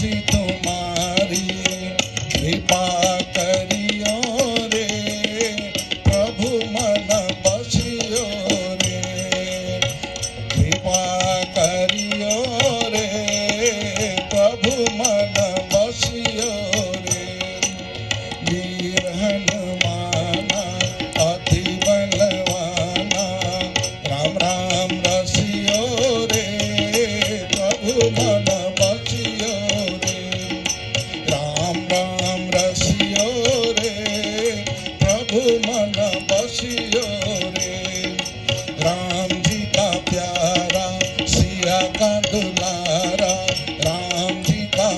પછી तुम्हारी कृपा करियो रे प्रभु मन बसियो रे कृपा करियो रे प्रभु मन